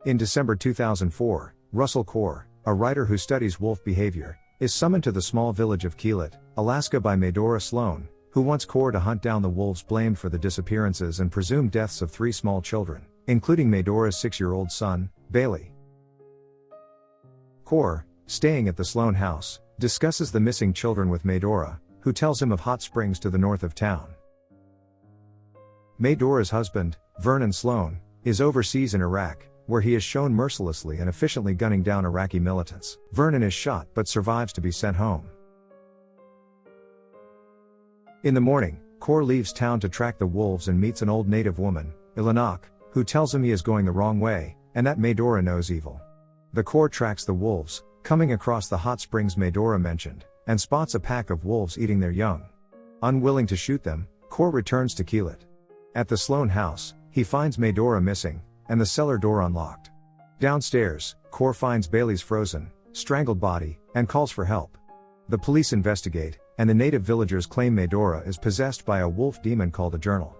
In December 2004, Russell Kaur, a writer who studies wolf behavior, is summoned to the small village of Keelet, Alaska by Medora Sloan, who wants Kaur to hunt down the wolves blamed for the disappearances and presumed deaths of 3 small children, including Medora's 6-year-old son, Bailey. Kaur, staying at the Sloan house, discusses the missing children with Medora, who tells him of hot springs to the north of town. Medora's husband, Vernon Sloan, is overseas in Iraq, where he is shown mercilessly and efficiently gunning down Iraqi militants. Vernon is shot but survives to be sent home. In the morning, Kaur leaves town to track the wolves and meets an old native woman, Ilanak, who tells him he is going the wrong way, and that Medora knows evil. The Kaur tracks the wolves, coming across the hot springs Medora mentioned, and spots a pack of wolves eating their young. Unwilling to shoot them, Kaur returns to Keelet. At the Sloan house, he finds Medora missing, and the cellar door unlocked. Downstairs, Kaur finds Bailey's frozen, strangled body, and calls for help. The police investigate, and the native villagers claim Medora is possessed by a wolf demon called a journal.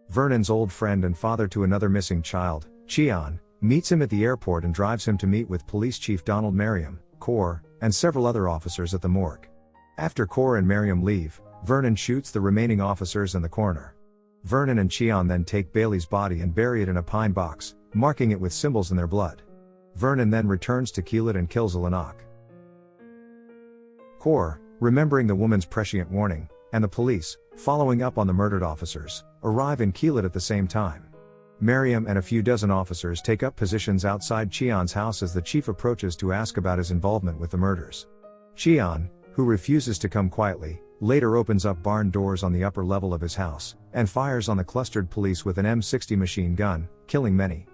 Vernon's old friend and father to another missing child, Cheon, meets him at the airport and drives him to meet with Police Chief Donald Merriam, Kaur, and several other officers at the morgue. After Kaur and Merriam leave, Vernon shoots the remaining officers and the coroner. Vernon and Cheon then take Bailey's body and bury it in a pine box, marking it with symbols in their blood. Vernon then returns to Keelet and kills Ilanak. Kaur, remembering the woman's prescient warning, and the police, following up on the murdered officers, arrive in Keelet at the same time. Merriam and a few dozen officers take up positions outside Cheon's house as the chief approaches to ask about his involvement with the murders. Cheon, who refuses to come quietly, later opens up barn doors on the upper level of his house, and fires on the clustered police with an M60 machine gun, killing many.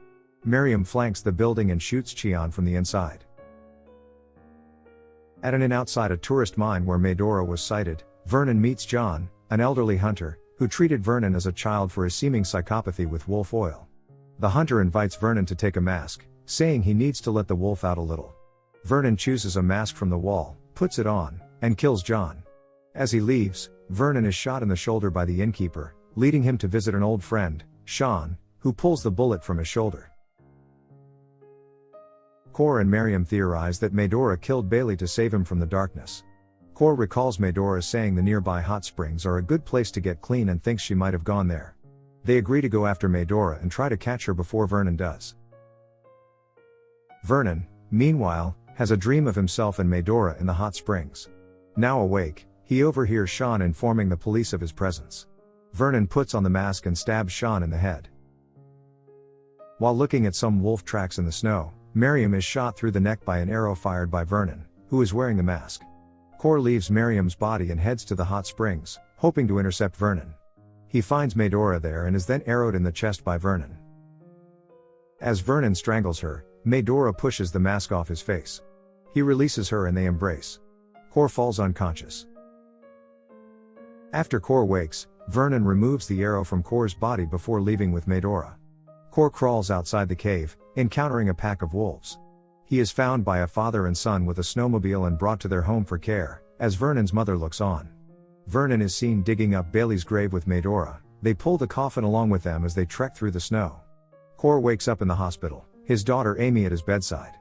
Merriam flanks the building and shoots Cheon from the inside. At an inn outside a tourist mine where Medora was sighted, Vernon meets John, an elderly hunter, who treated Vernon as a child for his seeming psychopathy with wolf oil. The hunter invites Vernon to take a mask, saying he needs to let the wolf out a little. Vernon chooses a mask from the wall, puts it on, and kills John. As he leaves, Vernon is shot in the shoulder by the innkeeper, leading him to visit an old friend, Sean, who pulls the bullet from his shoulder. Kaur and Merriam theorize that Medora killed Bailey to save him from the darkness. Kaur recalls Medora saying the nearby hot springs are a good place to get clean and thinks she might have gone there. They agree to go after Medora and try to catch her before Vernon does. Vernon, meanwhile, has a dream of himself and Medora in the hot springs. Now awake, he overhears Sean informing the police of his presence. Vernon puts on the mask and stabs Sean in the head. While looking at some wolf tracks in the snow, Merriam is shot through the neck by an arrow fired by Vernon, who is wearing the mask. Kaur leaves Merriam's body and heads to the hot springs, hoping to intercept Vernon. He finds Medora there and is then arrowed in the chest by Vernon. As Vernon strangles her, Medora pushes the mask off his face. He releases her and they embrace. Kaur falls unconscious. After Kaur wakes, Vernon removes the arrow from Kaur's body before leaving with Medora. Kaur crawls outside the cave, encountering a pack of wolves. He is found by a father and son with a snowmobile and brought to their home for care, as Vernon's mother looks on. Vernon is seen digging up Bailey's grave with Medora. They pull the coffin along with them as they trek through the snow. Kaur wakes up in the hospital, his daughter Amy at his bedside.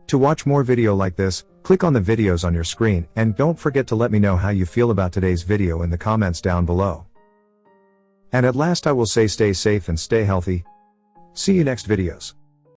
To watch more video like this, click on the videos on your screen and don't forget to let me know how you feel about today's video in the comments down below. And at last I will say stay safe and stay healthy. See you next videos.